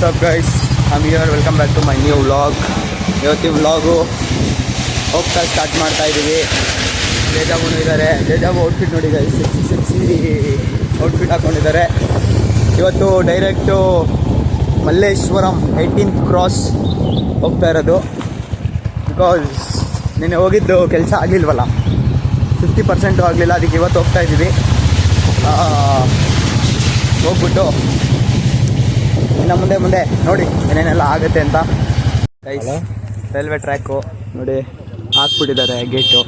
WhatsApp guys, I am here. Welcome back to my new vlog. ಇವತ್ತು vlog ಹೋಗ್ತಾ start ಮಾಡ್ತಾ ಇದ್ದೀವಿ. ದೇಜಾಬುನು ಇದ್ದಾರೆ. ದೇಜಾಬು ಔಟ್ಫಿಟ್ ನೋಡಿ ಗೈಸ್, ಸೆಕ್ಸಿ ಔಟ್ಫಿಟ್ ಹಾಕ್ಕೊಂಡಿದ್ದಾರೆ. ಇವತ್ತು ಡೈರೆಕ್ಟು ಮಲ್ಲೇಶ್ವರಂ 18th ಕ್ರಾಸ್ ಹೋಗ್ತಾ ಇರೋದು. ಬಿಕಾಸ್ ನಿನ್ನೆ ಹೋಗಿದ್ದು ಕೆಲಸ ಆಗಲಿಲ್ವಲ್ಲ, 50% ಆಗಲಿಲ್ಲ. ಅದಕ್ಕೆ ಇವತ್ತು ಹೋಗ್ತಾ ಇದ್ದೀವಿ. ಹೋಗ್ಬಿಟ್ಟು ಇನ್ನು ಮುಂದೆ ನೋಡಿ ಏನೇನೆಲ್ಲ ಆಗುತ್ತೆ ಅಂತ. ಗೈಸ್, ರೈಲ್ವೆ ಟ್ರ್ಯಾಕು ನೋಡಿ ಹಾಕ್ಬಿಟ್ಟಿದ್ದಾರೆ ಗೇಟು.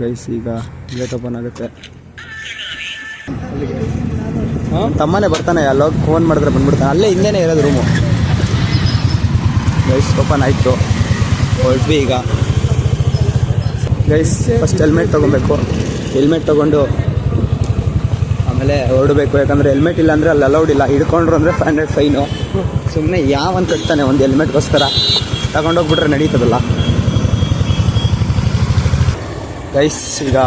ಗೈಸ್, ಈಗ ಗೇಟ್ ಓಪನ್ ಆಗುತ್ತೆ. ತಮ್ಮನೇ ಬರ್ತಾನೆ, ಅಲ್ಲೋಗಿ ಫೋನ್ ಮಾಡಿದ್ರೆ ಬಂದ್ಬಿಡ್ತಾನೆ. ಅಲ್ಲೇ ಹಿಂದೆನೇ ಇರೋದು ರೂಮು. ಗೈಸ್, ಓಪನ್ ಆಯಿತು, ಹೊರಟ್ವಿ ಈಗ. ಗೈಸ್, ಫಸ್ಟ್ ಹೆಲ್ಮೆಟ್ ತೊಗೊಬೇಕು. ಹೆಲ್ಮೆಟ್ ತೊಗೊಂಡು ಆಮೇಲೆ ಹೊರಡಬೇಕು. ಯಾಕಂದರೆ ಹೆಲ್ಮೆಟ್ ಇಲ್ಲ ಅಂದರೆ ಅಲ್ಲಿ ಅಲೌಡ್ ಇಲ್ಲ. ಹಿಡ್ಕೊಂಡ್ರು ಅಂದರೆ 500 ಫೈನು. ಸುಮ್ಮನೆ ಯಾವಂತ ಕಟ್ತಾನೆ ಒಂದು ಹೆಲ್ಮೆಟ್ಗೋಸ್ಕರ. ತಗೊಂಡೋಗ್ಬಿಟ್ರೆ ನಡೀತದಲ್ಲ. ಗೈಸ್, ಈಗ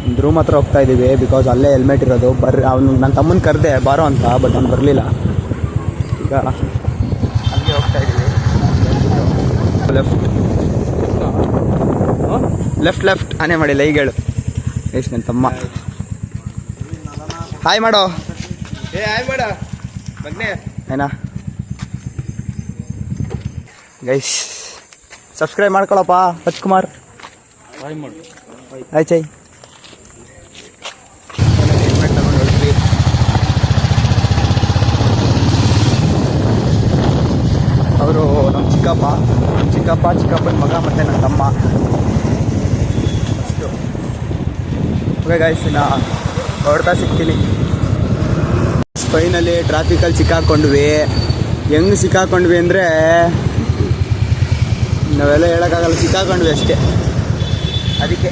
ಒಂದು ರೂಮ್ ಹತ್ರ ಹೋಗ್ತಾ ಇದ್ದೀವಿ. ಬಿಕಾಸ್ ಅಲ್ಲೇ ಹೆಲ್ಮೆಟ್ ಇರೋದು. ಅವನು ನನ್ನ ತಮ್ಮನ ಕರೆದೆ ಬಾರೋ ಅಂತ, ಬಟ್ ಅವ್ನು ಬರಲಿಲ್ಲ. ಈಗ ಅಲ್ಲಿಗೆ ಹೋಗ್ತಾ ಇದ್ದೀವಿ. ಲೆಫ್ಟ್ ಆನೆ ಮಾಡಿಲ್ಲ, ಈಗ ಹೇಳು. ಗೈಸ್, ನನ್ನ ತಮ್ಮ ಹಾಯ್ ಮಾಡೋ. ಹಾಯ್ ಮಾಡ ಮಗ್ನೆ ಏನಾ. ಗೈಸ್, ಸಬ್ಸ್ಕ್ರೈಬ್ ಮಾಡ್ಕೊಳಪ್ಪ ರಾಜ್ಕುಮಾರ್. ಹಾಯ್ ಚೈ. ಹೆಲ್ಮೆಟ್ ತಗೊಂಡು ಹೊರಟ್ವಿ. ಅವರು ನಮ್ಮ ಚಿಕ್ಕಪ್ಪನ ಮಗ ಮತ್ತು ನನ್ನ ತಮ್ಮ. ಅಷ್ಟು ಓಕೆ ಗೈಸ್, ಇನ್ನು ಹೊರಡ್ತಾ ಸಿಗ್ತೀನಿ. ಫೈನಲಿ ಟ್ರಾಫಿಕಲ್ಲಿ ಸಿಕ್ಕಾಕೊಂಡ್ವಿ. ಹೆಂಗೆ ಸಿಕ್ಕಾಕೊಂಡ್ವಿ ಅಂದರೆ ನಾವೆಲ್ಲ ಹೇಳೋಕ್ಕಾಗಲ್ಲ, ಸಿಕ್ಕಾಕೊಂಡ್ವಿ ಅಷ್ಟೇ. ಅದಕ್ಕೆ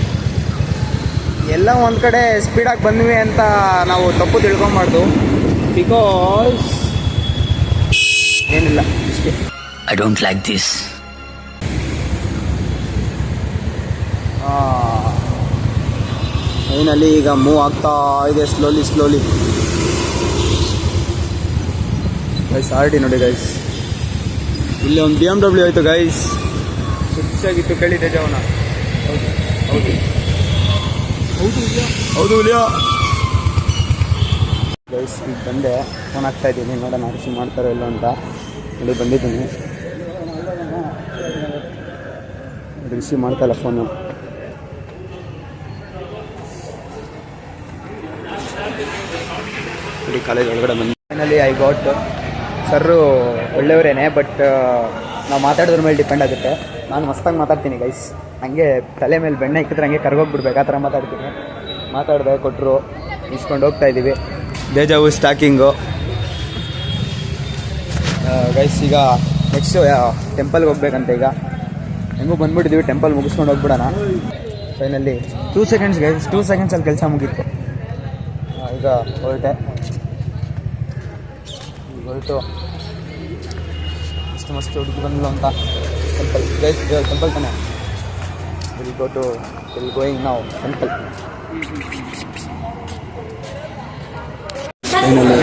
ಎಲ್ಲ ಒಂದು ಕಡೆ ಸ್ಪೀಡಾಗಿ ಬಂದ್ವಿ ಅಂತ ನಾವು ತಪ್ಪು ತಿಳ್ಕೊಬಾರ್ದು. ಬಿಕಾಸ್ ಏನಿಲ್ಲ ಅಷ್ಟೇ. I don't like this. Finally ಈಗ ಮೂವ್ ಆಗ್ತಾ ಇದೆ ಸ್ಲೋಲಿ. ಗೈಸ್, ಆರ್ ಡಿ ನೋಡಿ ಗೈಸ್. ಇಲ್ಲಿ ಒಂದು BMW ಆಯಿತು ಗೈಸ್. ಸುತ್ತಾಗಿತ್ತು. ಕೇಳಿದ್ದೆ ಜವನ. ಹೌದು ಇಲ್ಲಿಯೋ ಗೈಸ್. ಈಗ ಬಂದೆ, ಫೋನ್ ಹಾಕ್ತಾ ಇದ್ದೀನಿ. ನೋಡೋಣ ರಿಸೀವ್ ಮಾಡ್ತಾರೋ ಇಲ್ಲ ಅಂತ. ನೋಡಿ ಬಂದಿದ್ದೀನಿ. ರಿಸೀವ್ ಮಾಡ್ತಾಯಿಲ್ಲ ಫೋನು. ಇಡೀ ಕಾಲೇಜ್ ಒಳಗಡೆ ಬಂದು ಫೈನಲಿ ಐ ಗಾಟ್. ಸರ್ರು ಒಳ್ಳೆಯವರೇನೆ, ಬಟ್ ನಾವು ಮಾತಾಡೋದ್ರ ಮೇಲೆ ಡಿಪೆಂಡ್ ಆಗುತ್ತೆ. ನಾನು ಮಸ್ತಾಗಿ ಮಾತಾಡ್ತೀನಿ ಗೈಸ್. ಹಂಗೆ ತಲೆ ಮೇಲೆ ಬೆಣ್ಣೆ ಇಕ್ಕಿದ್ರೆ ಹಂಗೆ ಕರ್ಗೋಗ್ಬಿಡ್ಬೇಕು, ಆ ಥರ ಮಾತಾಡ್ತೀನಿ. ಮಾತಾಡಿದೆ, ಕೊಟ್ಟರು, ಇಸ್ಕೊಂಡು ಹೋಗ್ತಾ ಇದ್ದೀವಿ. ದೇಜಾವು ಸ್ಟಾಕಿಂಗು ಗೈಸ್. ಈಗ ನೆಕ್ಸ್ಟ್ ಟೆಂಪಲ್ಗೆ ಹೋಗ್ಬೇಕಂತ. ಈಗ ಹೆಂಗೂ ಬಂದ್ಬಿಟ್ಟಿದ್ದೀವಿ. ಟೆಂಪಲ್ ಮುಗಿಸ್ಕೊಂಡು ಹೋಗ್ಬಿಡೋಣ. ಫೈನಲಿ 2 seconds ಗೈಸ್, 2 secondsಲ್ಲಿ ಕೆಲಸ ಮುಗೀತು. ಈಗ ಹೊರಟು ಮಸ್ತ್ ಹುಡುಗಿ ಬಂದಿಲ್ಲ ಅಂತ. ಟೆಂಪಲ್ ಗೈಸ್, ಟೆಂಪಲ್ ತಾನೆ. ವಿಲ್ ಗೋ ಟು ಗೋಯಿಂಗ್ ನಾವು ಟೆಂಪಲ್. ಫೈನಲಿ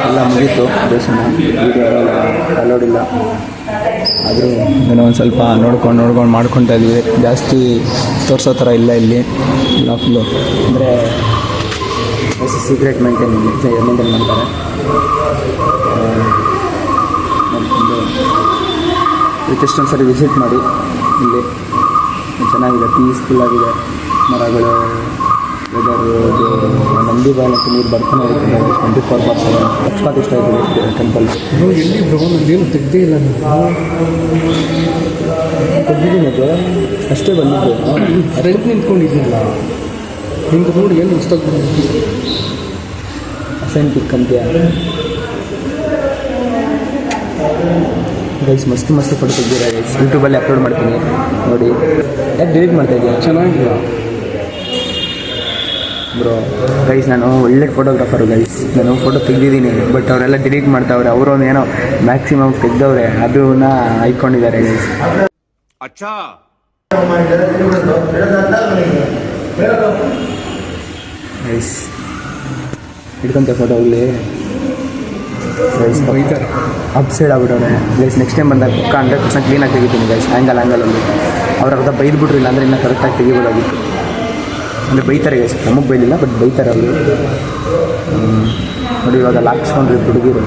ಎಲ್ಲ ಮುಗೀತು. ದರ್ಶನ ವೀಡಿಯೋ ಅಲೋಡ್ ಇಲ್ಲ. ಆದರೂ ಏನೋ ಒಂದು ಸ್ವಲ್ಪ ನೋಡ್ಕೊಂಡು ಮಾಡ್ಕೊತಾ ಇದ್ವಿ. ಜಾಸ್ತಿ ತೋರಿಸೋ ಥರ ಇಲ್ಲ ಇಲ್ಲಿ. ಎಲ್ಲ ಫುಲ್ಲು ಅಂದರೆ ಸೀಕ್ರೆಟ್ ಮೇಂಟೈನ್ ಮಾಡ್ತಾರೆ. ಎಷ್ಟೊಂದು ಸರಿ ವಿಸಿಟ್ ಮಾಡಿ. ಇಲ್ಲಿ ಚೆನ್ನಾಗಿದೆ, ಪೀಸ್ಫುಲ್ ಆಗಿದೆ. ಮರಗಳು, ವೆದರು, ನಂದಿ ಬಾಲಕ್ಕೆ ನೀರು ಬರ್ತಾನೆ ಇರುತ್ತೆ 24/7. ಅಚ್ಪಾತ್ ಇಷ್ಟ ಆಯಿತು ಟೆಂಪಲ್. ಎಲ್ಲಿ ಏನು ತೆಗ್ದೇ ಇಲ್ಲ, ತೆಗ್ದಿದ್ದೀನಿ. ಅಷ್ಟೇ ಬಂದಿದ್ದು. ಫ್ರೆಂಡ್ ನಿಂತ್ಕೊಂಡಿದ್ದೀನಲ್ಲ, ನಿಂತು ನೋಡಿ ಏನು ಹೊಸ್ತಾಗಿ ಅಸೈನ್ ಪಿಕ್ ಅಂತೀಯ ಗೈಸ್. ಮಸ್ತ್ ಫೋಟೋ ತೆಗ್ದಿರ ಗೈಸ್. ಯೂಟ್ಯೂಬಲ್ಲಿ ಅಪ್ಲೋಡ್ ಮಾಡ್ತೀನಿ ನೋಡಿ. ಯಾಕೆ ಡಿಲೀಟ್ ಮಾಡ್ತಾಯಿದ್ದೀನಿ? ಚೆನ್ನಾಗಿಲ್ಲ ಬ್ರೋ. ಗೈಸ್, ನಾನು ಒಳ್ಳೆ ಫೋಟೋಗ್ರಾಫರು ಗೈಸ್. ನಾನು ಫೋಟೋ ತೆಗೆದಿದ್ದೀನಿ, ಬಟ್ ಅವರೆಲ್ಲ ಡಿಲೀಟ್ ಮಾಡ್ತಾವ್ರೆ. ಅವರು ಏನೋ ಮ್ಯಾಕ್ಸಿಮಮ್ ತೆಗೆದವ್ರೆ, ಅದನ್ನ ಐಕೊಂಡಿದ್ದಾರೆ ಗೈಸ್. ಗೈಸ್ ಹಿಡ್ಕೊಂತ ಫೋಟೋ ಹೋಗ್ಲಿ ಗೈಸ್ ಬೈತಾರೆ ಅಪ್ ಸೈಡ್ ಆಗ್ಬಿಟ್ಟವ್ರೆ ಗೈಸ್. ನೆಕ್ಸ್ಟ್ ಟೈಮ್ ಬಂದಾಗ ಪಕ್ಕ 100% ಕ್ಲೀನಾಗಿ ತೆಗಿತೀನಿ ಗೈಸ್. ಆ್ಯಂಗಲಲ್ಲಿ ಅವ್ರ ಅರ್ಧ ಬೈದ್ಬಿಟ್ರು, ಇಲ್ಲಾಂದ್ರೆ ಇನ್ನೂ ಕರೆಕ್ಟಾಗಿ ತೆಗಿಬೋದಾಗಿತ್ತು. ಅಂದರೆ ಬೈತಾರೆ ಗೈಸ್, ನಮಗೆ ಬೈಲಿಲ್ಲ ಬಟ್ ಬೈತಾರೆ ಅವರು. ನೋಡಿ ಇವಾಗ ಲಾಕ್ಸ್ಕೊಂಡ್ರಿ ಹುಡುಗಿರು,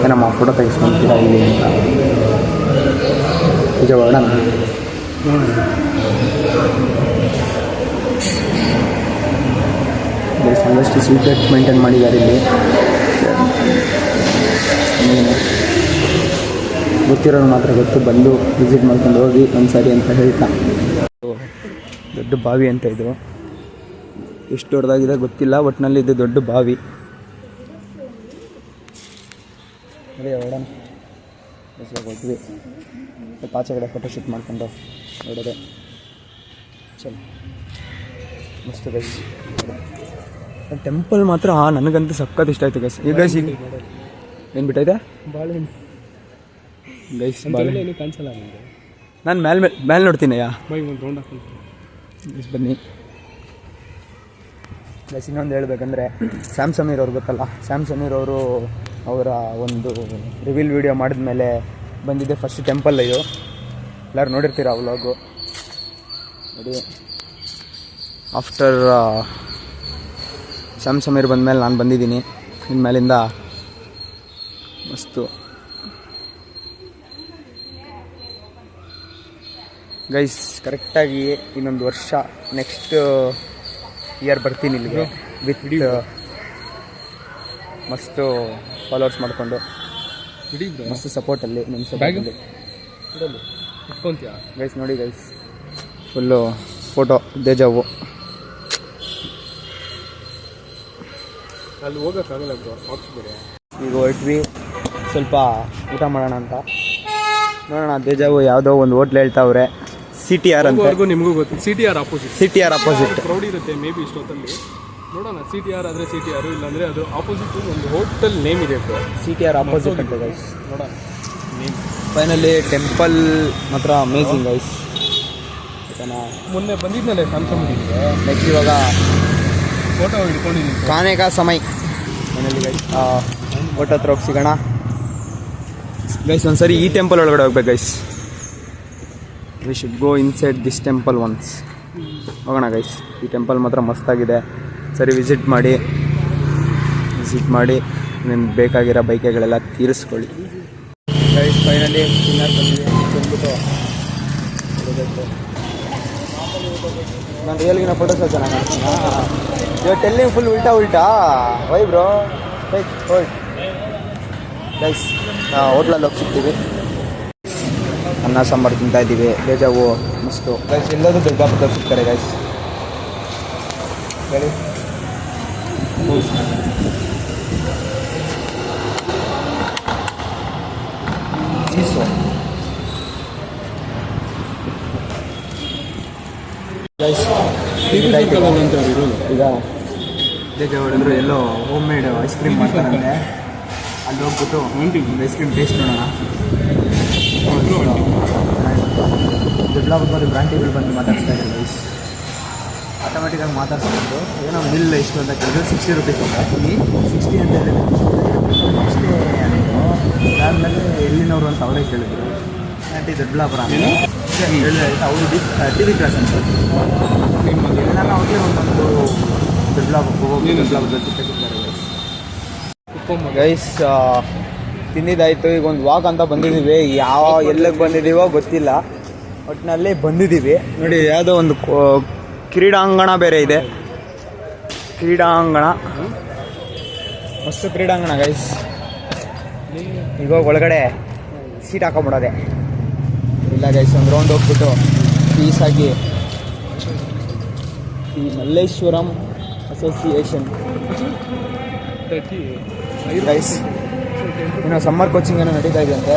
ಏನಮ್ಮ ಫೋಟೋ ತೆಗಿಸ್ಕೊಂತೀರಾ ಇಲ್ಲಿ ಅಂತ. ನಿಜ ಹೊರಡೋಣ. ಗೈಸ್ ಒಂದಷ್ಟು ಸೀಕ್ರೆಟ್ ಮೇಂಟೈನ್ ಮಾಡಿದ್ದಾರೆ ಇಲ್ಲಿ. ಗೊತ್ತಿರೋರು ಮಾತ್ರ ಗೊತ್ತು, ಬಂದು ವಿಸಿಟ್ ಮಾಡ್ಕೊಂಡು ಹೋಗಿ ಒಂದ್ಸರಿ ಅಂತ ಹೇಳ್ತಾ. ದೊಡ್ಡ ಬಾವಿ ಅಂತ ಇದು, ಎಷ್ಟು ದೊಡ್ಡದಾಗಿದೆ ಗೊತ್ತಿಲ್ಲ, ಒಟ್ಟಿನಲ್ಲಿ ಇದು ದೊಡ್ಡ ಬಾವಿ. ಅದೇ ಹೊರಡೋಣ. ಹೋದ್ವಿ ಸ್ವಲ್ಪ ಆಚೆ ಕಡೆ ಫೋಟೋ ಶೂಟ್ ಮಾಡ್ಕೊಂಡು ನೋಡೋದೆ ಚಲೋ ಮಸ್ತ್ ಗೈಸ್. ಟೆಂಪಲ್ ಮಾತ್ರ ನನಗಂತೂ ಸಖತ್ ಇಷ್ಟ ಆಯ್ತು ಗೈಸ್. ಈಗ ಗೈಸ್ ಈಗ ಏನು ಬಿಟ್ಟೈತೆ ಬಾಳೆಹಣ್ಣು ಗೈಸ್. ಕಾಣಿಸಲ್ಲ ನಾನು ಮೇಲೆ ನೋಡ್ತೀನಿ ಯಾ ಬೈ ಒಂದು ರೌಂಡ್ ಹಾಕ್ತೀನಿ. ಗೈಸ್ ಬನ್ನಿ ಗೈಸ್. ಇನ್ನೊಂದು ಹೇಳ್ಬೇಕಂದ್ರೆ ಸ್ಯಾಮ್ ಸಮೀರ್ ಅವ್ರು ಗೊತ್ತಲ್ಲ, ಸ್ಯಾಮ್ ಸಮೀರ್ ಅವರು ಅವರ ಒಂದು ರಿವೀಲ್ ವಿಡಿಯೋ ಮಾಡಿದ್ಮೇಲೆ ಬಂದಿದ್ದೆ ಫಸ್ಟ್ ಟೆಂಪಲ್ ಇದು. ಎಲ್ಲರೂ ನೋಡಿರ್ತೀರ ಆ ವ್ಲಾಗು ನೋಡಿ. ಆಫ್ಟರ್ ಸ್ಯಾಮ್ ಸಮೀರ್ ಬಂದಮೇಲೆ ನಾನು ಬಂದಿದ್ದೀನಿ. ಇನ್ಮೇಲಿಂದ ಮಸ್ತು ಗೈಸ್. ಕರೆಕ್ಟಾಗಿ ಇನ್ನೊಂದು ವರ್ಷ ನೆಕ್ಸ್ಟ್ ಇಯರ್ ಬರ್ತೀನಿ ಇಲ್ಲಿಗೆ ವಿತ್ ಮಸ್ತು ಫಾಲೋವರ್ಸ್ ಮಾಡಿಕೊಂಡು ಮಸ್ತ್ ಸಪೋರ್ಟಲ್ಲಿ ನಿಮ್ಮ ಸಪೋರ್ಟಲ್ಲಿ ಇಟ್ಕೊಂತೀಯ ಗೈಸ್. ನೋಡಿ ಗೈಸ್ ಫುಲ್ಲು ಫೋಟೋ ದೇಜಾವು. ಅಲ್ಲಿ ಹೋಗೋಕ್ಕಾಗಲ್ಲ ಸಾಕ್ಸ್ ಬೇರೆ. ಈಗ ಹೊರಟ್ವಿ ಸ್ವಲ್ಪ ಊಟ ಮಾಡೋಣ ಅಂತ. ನೋಡೋಣ ದೇಜಾವು ಯಾವುದೋ ಒಂದು ಹೋಟ್ಲ್ ಹೇಳ್ತಾವ್ರೆ, CTR ಅಂತ. ನಿಮಗೂ ಗೊತ್ತು, CTR opposite. CTR opposite crowd ಇರುತ್ತೆ ಮೇ ಬಿ ಇಷ್ಟೊತ್ತಲ್ಲಿ. ನೋಡೋಣ CTR ಆದರೆ CTR, ಇಲ್ಲಾಂದರೆ ಅದು ಆಪೋಸಿಟ್ ಒಂದು ಹೋಟೆಲ್ ನೇಮ್ ಇದೆ. CTR ಆಪೋಸಿಟ್ ಅಂತ ಗೈಸ್. ನೋಡೋಣ ನೇಮ್. ಫೈನಲಿ ಟೆಂಪಲ್ ಮಾತ್ರ ಅಮೇಝಿಂಗ್ ಗೈಸ್. ಓಕೆನಾ, ಮೊನ್ನೆ ಬಂದಿದ್ನಲ್ಲೇ ಸ್ಯಾಮ್ಸಂಗ್ ನೆಕ್ಸ್ಟ್ ಇವಾಗ ಫೋಟೋ ಹಿಡ್ಕೊಂಡಿದ್ದೀನಿ. ಖಾನೆ ಕಾ ಸಮಯ. ಫೈನಲಿ ಗೈಸ್ ಫೋಟೋ ಹತ್ರ ಹೋಗಿ ಸಿಗೋಣ ಗೈಸ್. ಒಂದ್ಸರಿ ಈ ಟೆಂಪಲ್ ಒಳಗಡೆ ಹೋಗ್ಬೇಕು guys. We should go inside this temple once. ಹೋಗೋಣ ಗೈಸ್. ಈ ಟೆಂಪಲ್ ಮಾತ್ರ ಮಸ್ತಾಗಿದೆ. ಸರಿ ವಿಸಿಟ್ ಮಾಡಿ ನಿಮ್ಗೆ ಬೇಕಾಗಿರೋ ಬೈಕೆಗಳೆಲ್ಲ ತೀರಿಸ್ಕೊಳ್ಳಿ ಗೈಸ್. ಫೈನಲಿ ಡಿನ್ನರ್ ಬಂದಿದೆ. ಬಂದ್ಬಿಟ್ಟು ನಾನು ರಿಯಲ್ಗಿನ ಫೋಟೋಸ್ ಚೆನ್ನಾಗಿ ಕಾಣಿಸ್ತೀನಾ? ಇವಾಗ ಟೆಲ್ಲಿಂಗ್ ಫುಲ್ ಉಲ್ಟಾ ವೈ ಬ್ರೋ ಹೋಲ್ಡ್ ಗೈಸ್. ಹೋಟ್ಲಲ್ಲಿ ಹೋಗಿ ಸಿಗ್ತೀವಿ. ಅನ್ನ ಸಾಂಬಾರು ತಿಂತಾ ಇದ್ದೀವಿ. ಬೇಜಾವು ಮಸ್ತು ಗೈಸ್. ಎಲ್ಲರೂ ದುರ್ಗಾಪುರ ಸಿಗ್ತಾರೆ ಗೈಸ್. ಹೇಳಿ ಚೀಸು ಗೈಸ್. ಈಗ ಬೇಜ ಹೊಡೆದ್ರು ಎಲ್ಲೋ ಹೋಮ್ ಮೇಡ್ ಐಸ್ ಕ್ರೀಮ್ ಮಾಡ್ತಾರಂತೆ. ಅಲ್ಲಿ ಹೋಗ್ಬಿಟ್ಟು ಐಸ್ ಕ್ರೀಮ್ ಟೇಸ್ಟ್ ನೋಡೋಣ. ದೊಡ್ಡಬಳ್ಳಾಪುರ ಬ್ರಾಂಟಿಗಳು ಬಂದು ಮಾತಾಡ್ಸ್ತಾ ಇದ್ದಾರೆ ಗೈಸ್. ಆಟೋಮೆಟಿಕಾಗಿ ಮಾತಾಡ್ಸ್ಕೊಂಡು ಏನೋ ಬಿಲ್ ಎಷ್ಟು ಅಂತ ಕೇಳಿದ್ರು 60 ರೂಪೀಸ್ ಅಂತ. 60 ಅಂತ ಹೇಳಿದ್ರು ಅಷ್ಟೇ ಅಂದರು. ಅದಾದಮೇಲೆ ಎಲ್ಲಿನವರು ಅಂತ ಅವರೇ ಕೇಳಿದ್ರು. ಆಂಟಿ ದೊಡ್ಡಬಳ್ಳಾಪುರ ಹೇಳಿದ್ರೆ ಅವರು TV ಕ್ಲಾಸ್ ಅಂತ. ನಾನು ಅವ್ರಿಗೆ ಒಂದೊಂದು ದೊಡ್ಡಬಳ್ಳಾಪುರ ಸಿಗ್ತಾರೆ ಗೈಸ್. ತಿಂದಿದ್ದಾಯಿತು. ಈಗ ಒಂದು ವಾಕ್ ಅಂತ ಬಂದಿದ್ದೀವಿ. ಎಲ್ಲಿಗೆ ಬಂದಿದ್ದೀವೋ ಗೊತ್ತಿಲ್ಲ, ಒಟ್ಟಿನಲ್ಲಿ ಬಂದಿದ್ದೀವಿ. ನೋಡಿ ಯಾವುದೋ ಒಂದು ಕ್ರೀಡಾಂಗಣ ಬೇರೆ ಇದೆ. ಕ್ರೀಡಾಂಗಣ ಮಸ್ತು ಕ್ರೀಡಾಂಗಣ ಗೈಸ್. ಈಗ ಒಳಗಡೆ ಸೀಟ್ ಹಾಕೊಂಬಿಡೋದೆ ಇಲ್ಲ ಗೈಸ್. ಒಂದು ರೌಂಡ್ ಹೋಗ್ಬಿಟ್ಟು ಪೀಸಾಗಿ ಈ ಮಲ್ಲೇಶ್ವರಂ ಅಸೋಸಿಯೇಷನ್ ಗೈಸ್ ಏನೋ ಸಮ್ಮರ್ ಕೋಚಿಂಗ್ ಏನೋ ನಡೀತಾ ಇದೆಯಂತೆ.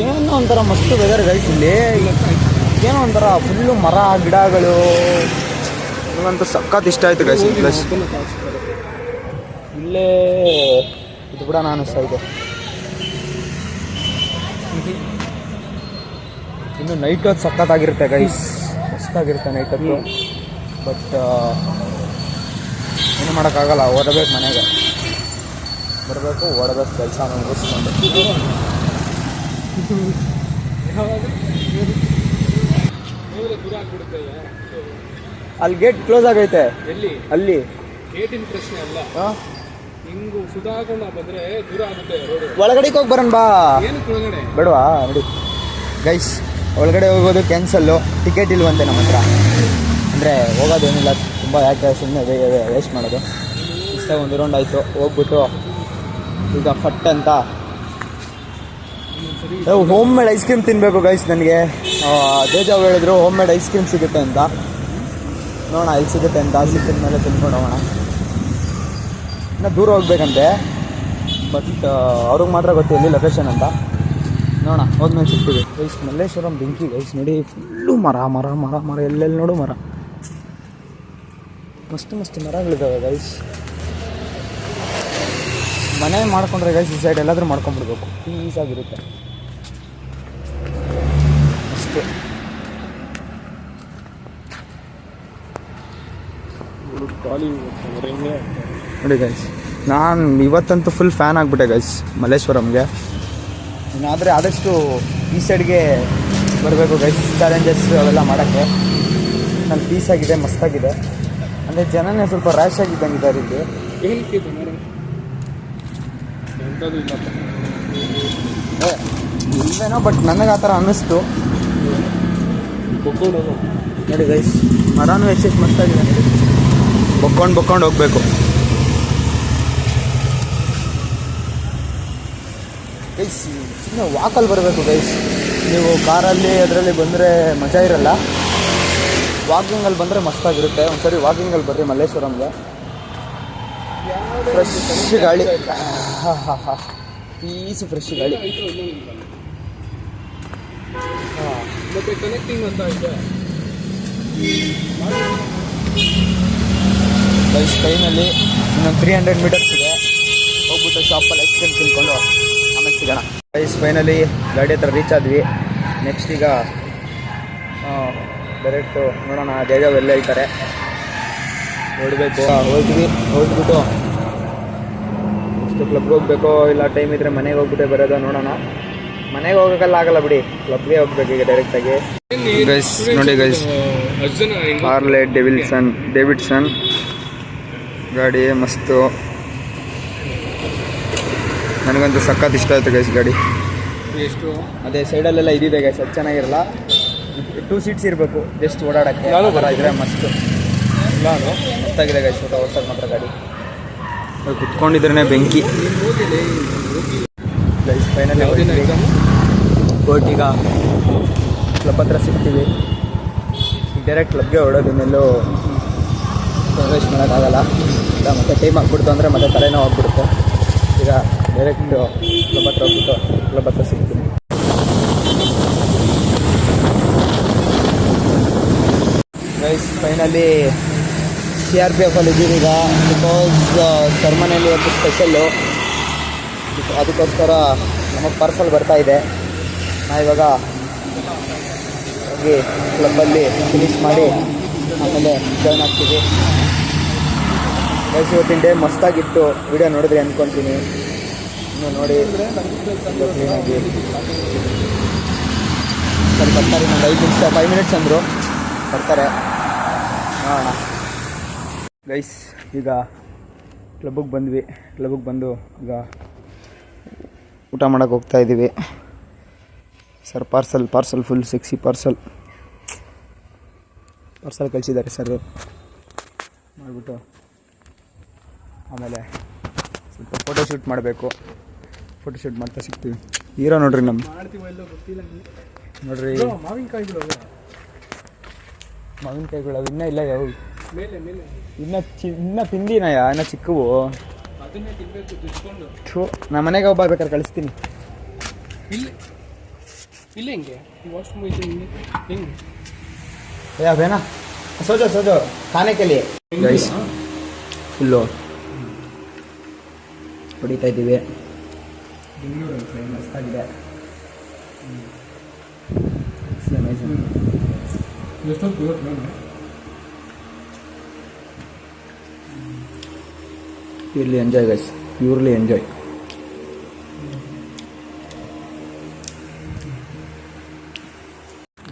ಏನೋ ಒಂಥರ ಮಸ್ತ್ ವೆದರ್ ಗೈಸ್. ಇಲ್ಲಿ ಏನೋ ಒಂಥರ ಫುಲ್ಲು ಮರ ಗಿಡಗಳು. ನನಗಂತೂ ಸಖತ್ ಇಷ್ಟ ಆಯಿತು ಗೈಸ್. ಪ್ಲಸ್ ಇಲ್ಲೇ ಇದು ಕೂಡ ನಾನು ಇದೆ. ಇನ್ನು ನೈಟ್ ಹೊತ್ತು ಸಖತ್ತಾಗಿರುತ್ತೆ ಗೈಸ್, ಮಸ್ತಾಗಿರುತ್ತೆ ನೈಟ್ ಹೊತ್ತು. ಬಟ್ ಏನು ಮಾಡೋಕ್ಕಾಗಲ್ಲ, ಓಡಬೇಕು ಮನೆಗೆ, ಬರಬೇಕು ಓಡಬೇಕು, ಕೆಲಸ ಮುಗಿಸ್ಕೊಂಡು. ಅಲ್ಲಿ ಗೇಟ್ ಕ್ಲೋಸ್ ಆಗೈತೆ. ಅಲ್ಲಿ ಗೇಟಿನ ಪ್ರಶ್ನೆ ಅಲ್ಲ, ಹಿಂಗು ಸುಧಾಕೊಂಡು ಬಂದ್ರೆ ದೂರ ಆಗುತ್ತೆ ರೋಡ್. ಒಳಗಡೆಗೆ ಹೋಗಿ ಬರೋಣ ಬಾ. ಏನಕ್ಕೆ ಒಳಗಡೆ ಬೇಡವಾ? ನೋಡಿ ಗೈಸ್, ಒಳಗಡೆ ಹೋಗೋದು ಕ್ಯಾನ್ಸಲ್ಲು, ಟಿಕೆಟ್ ಇಲ್ವಂತೆ ನಮ್ಮ ಹತ್ರ. ಅಂದರೆ ಹೋಗೋದೇನಿಲ್ಲ, ತುಂಬ ಯಾಕೆ ಸುಮ್ಮನೆ ವೇಸ್ಟ್ ಮಾಡೋದು. ಇಷ್ಟ ಒಂದು ರೌಂಡ್ ಆಯಿತು, ಹೋಗ್ಬಿಟ್ಟು ಈಗ ಫಟ್ ಅಂತ ಹೋಮ್ ಮೇಡ್ ಐಸ್ ಕ್ರೀಮ್ ತಿನ್ನಬೇಕು ಗೈಸ್. ನನಗೆ ದೇಜಾವ್ ಹೇಳಿದ್ರು ಹೋಮ್ ಮೇಡ್ ಐಸ್ ಕ್ರೀಮ್ ಸಿಗುತ್ತೆ ಅಂತ. ನೋಡೋಣ ಎಲ್ಲಿ ಸಿಗುತ್ತೆ ಅಂತ, ಸಿಕ್ಕಿದ ಮೇಲೆ ತಿನ್ಕೊಂಡು ಹೋಗೋಣ. ಇನ್ನು ದೂರ ಹೋಗ್ಬೇಕಂತೆ, ಬಟ್ ಅವ್ರಿಗೆ ಮಾತ್ರ ಗೊತ್ತು ಎಲ್ಲಿ ಲೊಕೇಶನ್ ಅಂತ. ನೋಡೋಣ, ಹೋದ್ಮೇಲೆ ಸಿಗ್ತೀವಿ ಗೈಸ್. ಮಲ್ಲೇಶ್ವರಂ ಬೆಂಕಿ ಗೈಸ್, ನೋಡಿ ಫುಲ್ಲು ಮರ ಮರ ಮರ ಮರ, ಎಲ್ಲೆಲ್ಲಿ ನೋಡು ಮರ, ಮಸ್ತ್ ಮಸ್ತ್ ಮರಗಳಿದ್ದಾವೆ ಗೈಸ್. ಮನೆ ಮಾಡ್ಕೊಂಡ್ರೆ ಗೈಸ್ ಈ ಸೈಡ್ ಎಲ್ಲಾದರೂ ಮಾಡ್ಕೊಂಡ್ಬಿಡ್ಬೇಕು, ಪೀಸಾಗಿರುತ್ತೆ ಅಷ್ಟೇ. ನೋಡಿ ಗೈಸ್, ನಾನು ಇವತ್ತಂತೂ ಫುಲ್ ಫ್ಯಾನ್ ಆಗಿಬಿಟ್ಟೆ ಗೈಸ್ ಮಲ್ಲೇಶ್ವರಂಗೆ. ಇನ್ನಾದರೆ ಆದಷ್ಟು ಈ ಸೈಡ್ಗೆ ಬರಬೇಕು ಗೈಸ್, ಚಾಲೆಂಜಸ್ ಅವೆಲ್ಲ ಮಾಡೋಕ್ಕೆ. ನನ್ನ ಪೀಸಾಗಿದೆ, ಮಸ್ತಾಗಿದೆ. ಅಂದರೆ ಜನನೇ ಸ್ವಲ್ಪ ರ್ಯಾಶ್ ಆಗಿದ್ದಂಗಿದ್ದಾರೆ ಇಲ್ಲಿ. ಏನಕ್ಕೆ ಎಂಥದ್ದು ಇಲ್ವೇನೋ, ಬಟ್ ನನಗೆ ಆ ಥರ ಅನ್ನಿಸ್ತು. ನೋಡಿ ಗೈಸ್, ಮರನೂ ಎಷ್ಟು ಮಸ್ತಾಗಿದೆ ನೋಡಿ. ಬೊಕ್ಕೊಂಡು ಹೋಗ್ಬೇಕು ಗೈಸ್. ಸುಮ್ಮನೆ ವಾಕಲ್ಲಿ ಬರಬೇಕು ಗೈಸ್. ನೀವು ಕಾರಲ್ಲಿ ಅದರಲ್ಲಿ ಬಂದರೆ ಮಜಾ ಇರಲ್ಲ, ವಾಕಿಂಗಲ್ಲಿ ಬಂದರೆ ಮಸ್ತಾಗಿರುತ್ತೆ. ಒಂದ್ಸರಿ ವಾಕಿಂಗಲ್ಲಿ ಬರ್ರಿ ಮಲ್ಲೇಶ್ವರಂಗೆ, ಫ್ರೆಶ್ ಗಾಳಿ, ಪೀಸು ಫ್ರೆಶ್ ಗಾಳಿ. ಮತ್ತೆ ಕನೆಕ್ಟಿಂಗ್ ಅಂತ ಇದೆ ಗೈಸ್. ಟ್ರೈನಲ್ಲಿ ಇನ್ನೊಂದು 300 ಮೀಟರ್ಸ್ ಇದೆ, ಹೋಗ್ಬಿಟ್ಟು ಶಾಪಲ್ಲಿ ಐಸ್ ಕ್ರೀಮ್ ತಿನ್ಕೊಂಡು ಆಮೇಲೆ ಸಿಗೋಣ ಗೈಸ್. ಫೈನಲಿ ಗಾಡಿ ಹತ್ರ ರೀಚ್ ಆದ್ವಿ. ನೆಕ್ಸ್ಟ್ ಈಗ ಡೈರೆಕ್ಟು ನೋಡೋಣ ದೇಜಾವ್ ಎಲ್ಲ ಹೇಳ್ತಾರೆ, ಹೊರಡಬೇಕು. ಹೋಗ್ಬಿಟ್ಟು ನೆಕ್ಸ್ಟ್ ಕ್ಲಬ್ಗೆ ಹೋಗ್ಬೇಕು, ಇಲ್ಲ ಟೈಮ್ ಇದ್ದರೆ ಮನೆಗೆ ಹೋಗ್ಬಿಟ್ಟೆ ಬರೋದು. ನೋಡೋಣ, ಮನೆಗೆ ಹೋಗೋಕ್ಕೆಲ್ಲ ಆಗಲ್ಲ ಬಿಡಿ, ಕ್ಲಬ್ಗೆ ಹೋಗ್ಬೇಕು ಈಗ ಡೈರೆಕ್ಟಾಗಿ ಗೈಸ್. ನೋಡಿ ಗೈಸ್, ಹಾರ್ಲೆ ಡೇವಿಡ್ಸನ್ ಗಾಡಿ ಮಸ್ತು, ನನಗಂತೂ ಸಖತ್ ಇಷ್ಟ ಆಯಿತು ಗೈಸ್ ಗಾಡಿ. ಎಷ್ಟು ಅದೇ ಸೈಡಲ್ಲೆಲ್ಲ ಇದಿದೆ ಗೈಸ್, ಅದು ಚೆನ್ನಾಗಿರಲ್ಲ. 2 ಸೀಟ್ಸ್ ಇರಬೇಕು ಜಸ್ಟ್ ಓಡಾಡೋಕ್ಕೆ, ಬರ ಇದ್ರೆ ಮಸ್ತು. ಮಸ್ತಾಗಿದೆ ಗೈಸ್, ಓಡ್ಸೋದು ಮಾತ್ರ ಗಾಡಿ. ಕುತ್ಕೊಂಡಿದ್ರೇ ಬೆಂಕಿ ಗೈಸ್. ಫೈನಲಿ ಕೋರ್ಟಿಗ ಕ್ಲಬ್ ಹತ್ರ ಸಿಗ್ತೀವಿ. ಈಗ ಡೈರೆಕ್ಟ್ ಕ್ಲಬ್ಗೆ ಹೊಡೋದು, ಇನ್ನೆಲ್ಲೂ ವೇಸ್ಟ್ ಮಾಡೋಕ್ಕಾಗಲ್ಲ. ಇಲ್ಲ ಮತ್ತೆ ಟೈಮ್ ಆಗ್ಬಿಡ್ತು ಅಂದರೆ ಮತ್ತೆ ತಲೆನೋವು ಆಗ್ಬಿಡುತ್ತೆ. ಈಗ ಡೈರೆಕ್ಟ್ ಕ್ಲಬ್ ಹತ್ರ ಹೋಗ್ಬಿಟ್ಟು ಕ್ಲಬ್ ಹತ್ರ ಸಿಗ್ತೀನಿ ಗೈಸ್. ಫೈನಲಿ CRPF ಅಲ್ಲಿ ಇದ್ದೀವಿ ಈಗ, ಬಿಕಾಸ್ ಸೆರ್ಮನಿಯಲ್ಲಿ ಒಂದು ಸ್ಪೆಷಲ್ಲು, ಅದಕ್ಕೋಸ್ಕರ ನಮಗೆ ಪಾರ್ಸಲ್ ಬರ್ತಾ ಇದೆ. ನಾ ಇವಾಗ ಹೋಗಿ ಕ್ಲಬ್ಬಲ್ಲಿ ಫಿನಿಷ್ ಮಾಡಿ ಆಮೇಲೆ ಜಾಯ್ನ್ ಆಗ್ತೀವಿ ಗೈಸ್. ಇವತ್ತಿನ ಡೇ ಮಸ್ತಾಗಿತ್ತು, ವಿಡಿಯೋ ನೋಡಿದ್ರೆ ಅಂದ್ಕೊತೀನಿ. ಇನ್ನು ನೋಡಿ ಕ್ಲೀನಾಗಿ ಸರಿ ಬರ್ತಾರೆ. ಇನ್ನೊಂದು 5 ಮಿನಿಟ್ಸ್ ಅಂದರು, ಬರ್ತಾರೆ ನೋಡೋಣ ಗೈಸ್. ಈಗ ಕ್ಲಬ್ಬಿಗೆ ಬಂದ್ವಿ, ಕ್ಲಬ್ಬಿಗೆ ಬಂದು ಈಗ ಊಟ ಮಾಡೋಕ್ಕೆ ಹೋಗ್ತಾಯಿದ್ದೀವಿ. Sir parcel full sexy parcel ಕಳಿಸಿದ್ದಾರೆ ಸರ್. ಮಾಡಿಬಿಟ್ಟು ಆಮೇಲೆ ಸ್ವಲ್ಪ ಫೋಟೋಶೂಟ್ ಮಾಡಬೇಕು, ಫೋಟೋಶೂಟ್ ಮಾಡ್ತಾ ಸಿಗ್ತೀವಿ. ಹೀರೋ ನೋಡ್ರಿ ನಮ್ಮ ನೋಡ್ರಿ. ಮಾವಿನಕಾಯಿಗಳು ಅವು ಇನ್ನೂ ಇಲ್ಲ, ಯಾವ ಇನ್ನೂ ತಿಂದಿನಯ್ಯ, ಇನ್ನೂ ಚಿಕ್ಕವು. ನಮ್ಮ ಮನೆಗೆ ಒಬ್ಬ ಬೇಕಾದ್ರೆ ಕಳಿಸ್ತೀನಿ. ಇಲ್ಲ ಹಿಂಗೆ ಹಿಂಗೆ ಯಾವೇನಾ ಸೋಜೋ ಖಾನೆ के लिए ಗೈಸ್. ಫುಲ್ಲು ಹೊಡಿತಾ ಇದ್ದೀವಿ. ಬೆಂಗಳೂರಲ್ಲಿ ಫ್ಲೈ ಮಸ್ತಾಗಿದೆ. Purely enjoy guys, purely enjoy.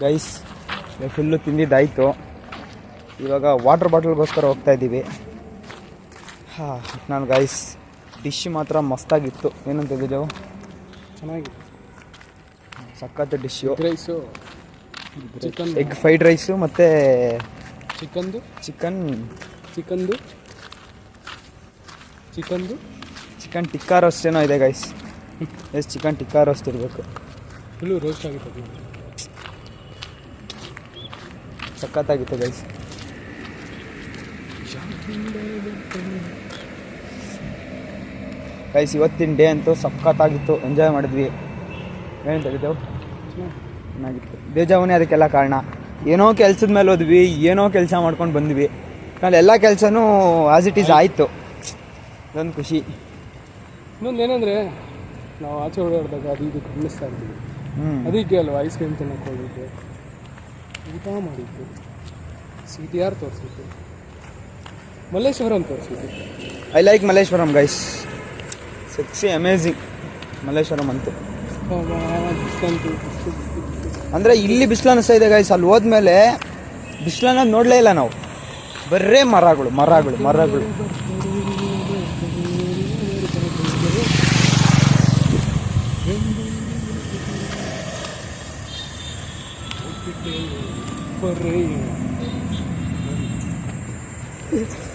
Guys full ತಿಂದಿದ್ದಾಯಿತು. ಇವಾಗ ವಾಟರ್ ಬಾಟಲ್ಗೋಸ್ಕರ ಹೋಗ್ತಾ ಇದ್ದೀವಿ. ನಾನು ಗೈಸ್ ಡಿಶ್ ಮಾತ್ರ ಮಸ್ತಾಗಿತ್ತು. ಏನಂತ ಇದ್ದೀವಿ, ಚೆನ್ನಾಗಿದೆ, ಸಖತ್ dish. Rice, chicken, egg fried rice ಮತ್ತು ಚಿಕನ್ ಟಿಕ್ಕಾ ರೋಸ್ಟ್ ಏನೋ ಇದೆ ಗೈಸ್. ಚಿಕನ್ ಟಿಕ್ಕಾ ರೋಸ್ಟ್ ಇರಬೇಕು. ಫುಲ್ಲು ರೋಸ್ಟ್ ಆಗಿತ್ತು, ಸಖತ್ತಾಗಿತ್ತು ಗೈಸ್. ಗೈಸ್ ಇವತ್ತಿನ ಡೇ ಅಂತೂ ಸಖತ್ತಾಗಿತ್ತು, ಎಂಜಾಯ್ ಮಾಡಿದ್ವಿ. ಏನು ತೆಗೆದೆವು, ಚೆನ್ನಾಗಿತ್ತು. ಬೇಜಾವನೇ ಅದಕ್ಕೆಲ್ಲ ಕಾರಣ. ಏನೋ ಕೆಲಸದ ಮೇಲೆ ಹೋದ್ವಿ, ಏನೋ ಕೆಲಸ ಮಾಡ್ಕೊಂಡು ಬಂದ್ವಿ. ನಾನು ಎಲ್ಲ ಕೆಲಸನೂ ಆಸ್ ಇಟ್ ಈಸ್ ಆಯಿತು. ಇದೊಂದು ಖುಷಿ. ಇನ್ನೊಂದು ಏನಂದರೆ, ನಾವು ಆಚೆ ಓಡಾಡಿದಾಗ ಅದು ಇದು ಗಮನಿಸ್ತಾ ಇರ್ತೀವಿ. ಅದಕ್ಕೆ ಅಲ್ವ ಐಸ್ ಕ್ರೀಮ್ ತಿನ್ನಕ್ಕೆ ಹೋಗಿದ್ದೆ, ಊಟ ಮಾಡಿದ್ದು, CTR ತೋರಿಸಿದ್ದು, ಮಲ್ಲೇಶ್ವರಂ ತೋರಿಸಿದ್ದು. I like Malleshwaram guys, sexy amazing Malleshwaram ಅಂತೂ. ಅಂದರೆ ಇಲ್ಲಿ ಬಿಸಿಲು ಅನ್ನಿಸ್ತಾ ಇದೆ ಗೈಸ್. ಅಲ್ಲಿ ಹೋದ್ಮೇಲೆ ಬಿಸಿಲನ್ನ ನೋಡಲೇ ಇಲ್ಲ ನಾವು, ಬರೇ ಮರಗಳು.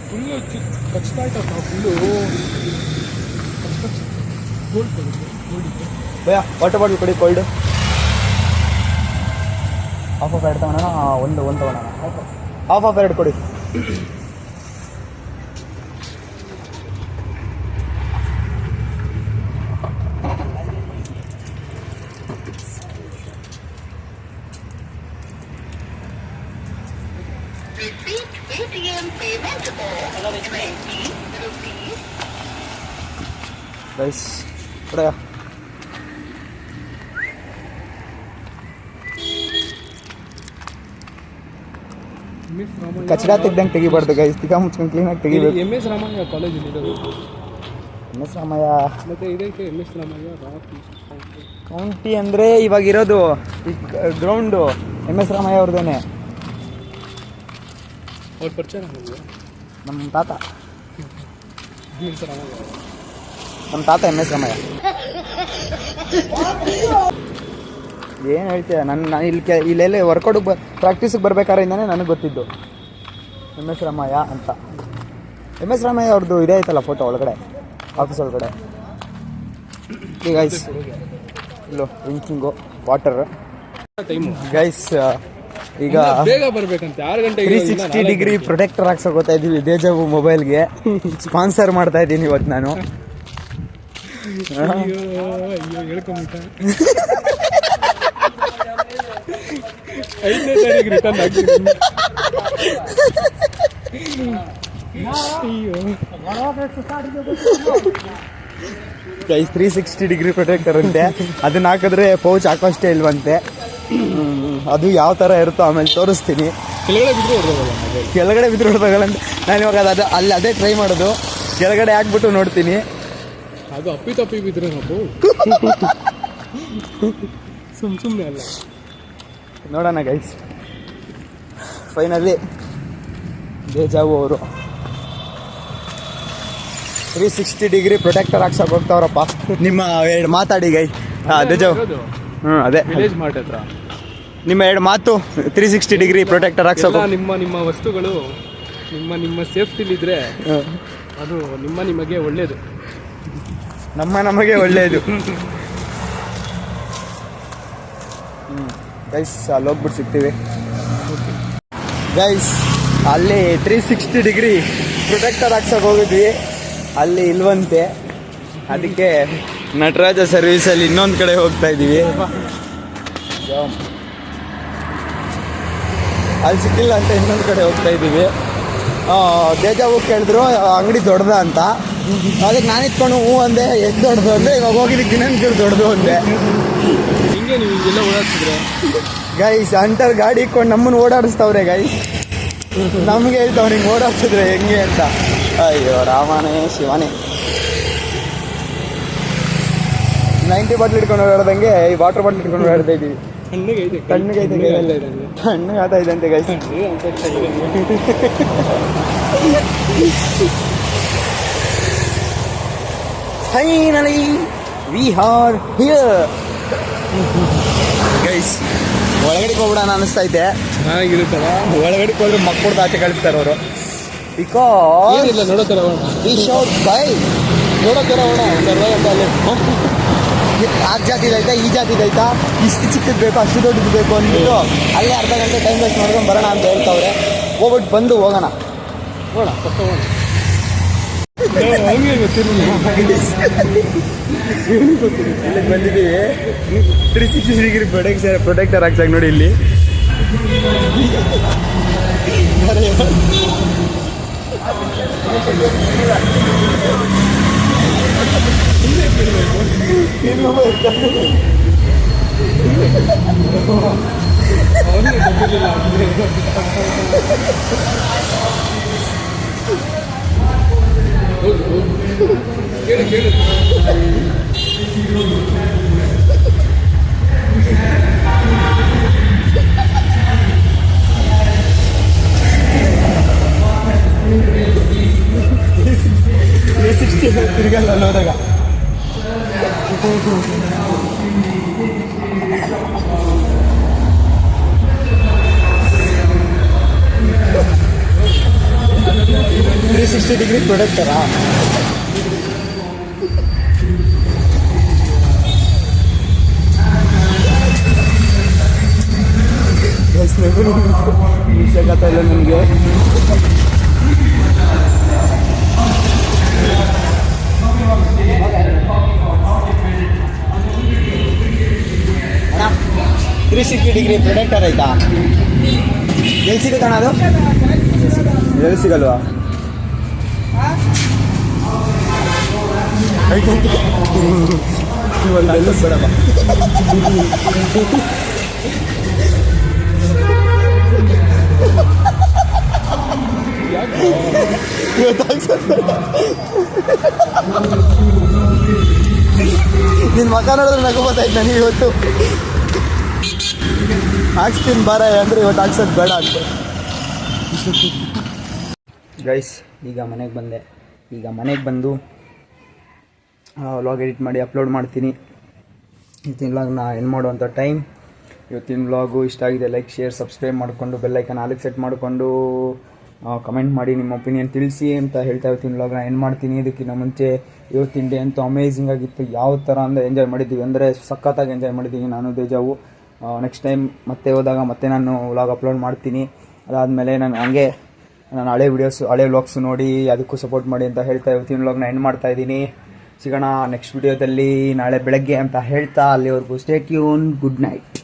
ಫುಲ್ಲು ಕಚ್ತಾ ಇತ್ತಪ್ಪ, ಫುಲ್ಲು ಭಯ. ವಾಟರ್ ಬಾಟಲ್ ಕೊಡಿ, ಕೋಲ್ಡ್. ಹಾಫ್ ಎರಡು ತಗೋಣ, ಒಂದು ತಗೋಣ. ಹಾಫ್ ಎರಡು ಕೊಡಿ. ಗೈಸ್ ಕೊಡಯ್ಯ. ಕಚಡ ತೆಗ್ದಂಗೆ ತೆಗಿಬಾರ್ದು ಗೈಸ್, ತಿಕ್ಕ ಮುಚ್ಕೊಂಡು ಕ್ಲೀನಾಗಿ ತೆಗಿಬೇಕು. MS ರಾಮಯ್ಯ ಕಾಲೇಜಲ್ಲಿ ಇರೋದು. MS ರಾಮಯ್ಯ ಮತ್ತು ಇದಕ್ಕೆ MS ರಾಮಯ್ಯ ಕೌಂಟಿ ಅಂದರೆ ಇವಾಗಿರೋದು ಈ ಗ್ರೌಂಡು MS ರಾಮಯ್ಯ ಅವ್ರದ್ದೇನೆ. ಅವ್ರ ಪರಿಚಯ ನಮಗೆ, ನಮ್ಮ ತಾತ MS ರಾಮಯ್ಯ, ನಮ್ಮ ತಾತ MS ರಾಮಯ್ಯ. ಏನು ಹೇಳ್ತೀಯ, ನಾನು ಇಲ್ಲೆಲ್ಲ ವರ್ಕೌಟಿಗೆ ಪ್ರಾಕ್ಟೀಸಿಗೆ ಬರ್ಬೇಕಾದ್ರಿಂದನೇ ನನಗೆ ಗೊತ್ತಿದ್ದು MS ರಾಮಯ್ಯ ಅಂತ. MS ರಾಮಯ್ಯ ಅವ್ರದ್ದು ಇದೇ ಐತಲ್ಲ ಫೋಟೋ ಒಳಗಡೆ, ಆಫೀಸ್ ಒಳಗಡೆ. ಈಗ ಗೈಸ್ ಇಲ್ಲೋ ಡ್ರಿಂಕಿಂಗು ವಾಟರ್ ಟೈಮು ಗೈಸ್. ಈಗ ಬೇಗ ಬರ್ಬೇಕಂತ 6 ಗಂಟೆಗೆ 360 ಡಿಗ್ರಿ ಪ್ರೊಟೆಕ್ಟರ್ ಹಾಕ್ಸೋಕೋತಾ ಇದ್ದೀವಿ ದೇಜಾವು ಮೊಬೈಲ್ಗೆ. ಸ್ಪಾನ್ಸರ್ ಮಾಡ್ತಾ ಇದ್ದೀನಿ ಇವತ್ತು ನಾನು. ಅಯ್ಯೋ ಹೇಳ್ಕೊಂಬಿಟ್ಟ. 5ನೇ ತಾರೀಕು ರಿಟರ್ನ್ ಆಗ್ತೀನಿ. ಗೈಸ್ 360 ಡಿಗ್ರಿ ಪ್ರೊಟೆಕ್ಟರ್ ಅಂತೆ, ಅದನ್ನ ಹಾಕಿದ್ರೆ ಪೌಚ್ ಹಾಕೋಷ್ಟೇ ಇಲ್ವಂತೆ. ಅದು ಯಾವ ಥರ ಇರುತ್ತೋ ಆಮೇಲೆ ತೋರಿಸ್ತೀನಿ. ಕೆಳಗಡೆ ಬಿದ್ದು ಹೊಡೆದಾಗಲ್ಲ. ನಾನು ಇವಾಗ ಅಲ್ಲಿ ಅದೇ ಟ್ರೈ ಮಾಡೋದು, ಕೆಳಗಡೆ ಹಾಕ್ಬಿಟ್ಟು ನೋಡ್ತೀನಿ. ಅದು ಅಪ್ಪಿ ಬಿದ್ದರೆ ನಾವು ಸುಮ್ಮನೆ ಅಲ್ಲ. ನೋಡೋಣ ಗೈಸ್. ಫೈನಲಿ ದೇಜಾವು ಅವರು 360 ಡಿಗ್ರಿ ಪ್ರೊಟೆಕ್ಟರ್ ಹಾಕ್ಸಕ್ಕೆ ಹೋಗ್ತಾವ್ರಪ್ಪ. ನಿಮ್ಮ ಎರಡು ಮಾತಾಡಿ ಗೈ. ದೇಜಾವು ಅದೇ ವಿಲೇಜ್ ಮಾರ್ಟ್ ಹತ್ರ ನಿಮ್ಮ ಎರಡು ಮಾತು. 360 ಡಿಗ್ರಿ ಪ್ರೊಟೆಕ್ಟರ್ ಹಾಕ್ಸೋದು. ನಿಮ್ಮ ವಸ್ತುಗಳು ನಿಮ್ಮ ಸೇಫ್ಟಿಲಿದ್ರೆ ಅದು ನಿಮಗೆ ಒಳ್ಳೆಯದು, ನಮಗೆ ಒಳ್ಳೆಯದು. ಗೈಸ್ ಅಲ್ಲಿ ಹೋಗ್ಬಿಟ್ಟು ಸಿಗ್ತೀವಿ ಗೈಸ್. ಅಲ್ಲಿ 360 ಡಿಗ್ರಿ ಪ್ರೊಟೆಕ್ಟರ್ ಹಾಕ್ಸಕ್ಕೆ ಹೋಗಿದ್ವಿ, ಅಲ್ಲಿ ಇಲ್ವಂತೆ. ಅದಕ್ಕೆ ನಟರಾಜ ಸರ್ವಿಸಲ್ಲಿ ಇನ್ನೊಂದು ಕಡೆ ಹೋಗ್ತಾ ಇದ್ದೀವಿ. ಅಲ್ಲಿ ಸಿಕ್ಕಿಲ್ಲ ಅಂತ ಇನ್ನೊಂದು ಕಡೆ ಹೋಗ್ತಾ ಇದ್ದೀವಿ. ದೇಜಾವು ಕೇಳಿದ್ರು ಅಂಗಡಿ ದೊಡ್ಡದ ಅಂತ. ಅದಕ್ಕೆ ನಾನು ಇತ್ಕೊಂಡು ಹ್ಞೂ ಅಂದೆ ಎಷ್ಟು ದೊಡ್ಡದು ಅಂದರೆ ಇವಾಗ ಹೋಗಿದ್ದಕ್ಕೆ ಇನ್ನೊಂದು ದೊಡ್ಡದು ಅಂದೆ. ಹಿಂಗೆ ನೀವು ಎಲ್ಲ ಓಡಾಡ್ತಿದ್ರೆ ಗೈಸ್ ಅಂಟರ್ ಗಾಡಿ ಇಟ್ಕೊಂಡು ನಮ್ಮನ್ನು ಓಡಾಡಿಸ್ತವ್ರೆ ಗೈಸ್. ನಮಗೆ ಹೇಳ್ತಾವ್ರೆ ಹಿಂಗೆ ಓಡಾಡ್ಸಿದ್ರೆ ಹೆಂಗೆ ಅಂತ. ಅಯ್ಯೋ ರಾಮನೇ ಶಿವನೇ. 90 ಬಾಟ್ಲ್ ಇಟ್ಕೊಂಡು ಓಡಾಡ್ದಂಗೆ ಈ ವಾಟರ್ ಬಾಟ್ಲ್ ಇಟ್ಕೊಂಡು ಓಡಾಡ್ತಾ ಇದ್ದೀವಿ. ತಣ್ಣಗೈತೆ ತಣ್ಣಗೆ ಆಗ್ತಾ ಇದೆ ಅಂತೆ guys. Finally we are here guys. ಒಳಗಡೆ ಹೋಗ್ಬಿಡೋಣ ಅನಿಸ್ತೈತೆ. ಚೆನ್ನಾಗಿರುತ್ತಲ್ಲ ಒಳಗಡೆ ಹೋದ್ರೆ ಮಕ್ಕಳು ಆಚೆ ಕಳಿಸ್ತಾರೆ ಅವರು. ಬಿಕಾಸ್ ಏನಿಲ್ಲ ನೋಡೋ ಥರ ಹೋಣ, ವಿ ಶೋಡ್ ಬೈ ನೋಡೋ ಥರ ಹೋಣ. ಒಂದು ಅರ್ಧ ಗಂಟೆ ಅಲ್ಲೇ ಆ ಜಾತಿದೈತಾ ಈ ಜಾತಿದೈತಾ ಇಷ್ಟು ಚಿಕ್ಕದು ಬೇಕು ಅಷ್ಟು ದೊಡ್ಡದು ಬೇಕು ಅಂದ್ಬಿಟ್ಟು ಅಲ್ಲೇ ಅರ್ಧ ಗಂಟೆ ಟೈಮ್ ವೇಸ್ಟ್ ಮಾಡ್ಕೊಂಡು ಬರೋಣ ಅಂತ ಹೇಳ್ತಾವ್ರೆ. ಹೋಗ್ಬಿಟ್ಟು ಬಂದು ಹೋಗೋಣ. ಹೋಣ ಪಕ್ಕ ಹೋಣ. ಹಂಗೆ ಗೊತ್ತಿರಲಿಲ್ಲ ಇಲ್ಲಿ ಬಂದಿದ್ದೀವಿ 360 ಡಿಗ್ರಿ ಪ್ರೊಟೆಕ್ಟರ್ ಹಾಕ್ಸಾಗ ನೋಡಿ ಇಲ್ಲಿ. ಅವನಿಗೆ ಗೊತ್ತಿರಲಿಲ್ಲ. ಕೇಳಿ ಕೇಳಿ ತಿರ್ಗಲ್ಲ ಹೋದಾಗ ಡಿಗ್ರಿ ಪ್ರೊಡಕ್ಟರಾ. ವಿಷಯಗತ ಇಲ್ಲ ನನಗೆ. ಅಣ್ಣ 360 ಡಿಗ್ರಿ ಪ್ರೊಡಕ್ಟರ್ ಆಯ್ತಾ? ಎಲ್ಲಿ ಸಿಗುತ್ತಣ್ಣ ಅದು? ಎಲ್ಲಿ ಸಿಗಲ್ವಾ? ಇವೆಲ್ಲ ಬೇಡಪ್ಪ. ನಿನ್ನ ಮಕ್ಕ ನೋಡಿದ್ರೆ ನಗು ಗೊತ್ತಾಯ್ತು ನನಗೆ ಇವತ್ತು. ಹಾಕ್ಸ್ತೀನಿ ಬಾರ ಅಂದರೆ ಇವತ್ತು ಹಾಕ್ಸೋದು ಬೇಡ ಅಂತ. ಗೈಸ್ ಈಗ ಮನೆಗೆ ಬಂದು ವ್ಲಾಗ್ ಎಡಿಟ್ ಮಾಡಿ ಅಪ್ಲೋಡ್ ಮಾಡ್ತೀನಿ. ಇವತ್ತಿನ ವ್ಲಾಗ್ನ ಎಂಡ್ ಮಾಡುವಂಥ ಟೈಮ್. ಇವತ್ತಿನ ವ್ಲಾಗು ಇಷ್ಟ ಆಗಿದೆ ಲೈಕ್ ಶೇರ್ ಸಬ್ಸ್ಕ್ರೈಬ್ ಮಾಡಿಕೊಂಡು ಬೆಲ್ಲೈಕನ್ ಆಲಿಗೆ ಸೆಟ್ ಮಾಡಿಕೊಂಡು ಕಮೆಂಟ್ ಮಾಡಿ ನಿಮ್ಮ ಒಪಿನಿಯನ್ ತಿಳಿಸಿ ಅಂತ ಹೇಳ್ತಾ ಇವತ್ತಿನ ವ್ಲಾಗ್ನ ಎಂಡ್ ಮಾಡ್ತೀನಿ. ಇದಕ್ಕಿಂತ ಮುಂಚೆ ಇವತ್ತಿನ ಡೇ ಅಂತೂ ಅಮೇಝಿಂಗ್ ಆಗಿತ್ತು. ಯಾವ ಥರ ಅಂದರೆ ಎಂಜಾಯ್ ಮಾಡಿದ್ದೀವಿ ಅಂದರೆ ಸಖತ್ತಾಗಿ ಎಂಜಾಯ್ ಮಾಡಿದ್ದೀವಿ ನಾನು ದೇಜಾವು. ನೆಕ್ಸ್ಟ್ ಟೈಮ್ ಮತ್ತೆ ಹೋದಾಗ ಮತ್ತೆ ನಾನು ವ್ಲಾಗ್ ಅಪ್ಲೋಡ್ ಮಾಡ್ತೀನಿ. ಅದಾದಮೇಲೆ ನಾನು ಹಂಗೆ ನಾನು ಹಳೆ ವ್ಲಾಗ್ಸು ನೋಡಿ ಅದಕ್ಕೂ ಸಪೋರ್ಟ್ ಮಾಡಿ ಅಂತ ಹೇಳ್ತಾ ಇವತ್ತಿನ ವ್ಲಾಗ್ನ ಎಂಡ್ ಮಾಡ್ತಾ ಇದ್ದೀನಿ. ಸಿಗೋಣ ನೆಕ್ಸ್ಟ್ ವಿಡಿಯೋದಲ್ಲಿ ನಾಳೆ ಬೆಳಗ್ಗೆ ಅಂತ ಹೇಳ್ತಾ ಅಲ್ಲಿವರೆಗೂ ಸ್ಟೇ ಟ್ಯೂನ್. Good night.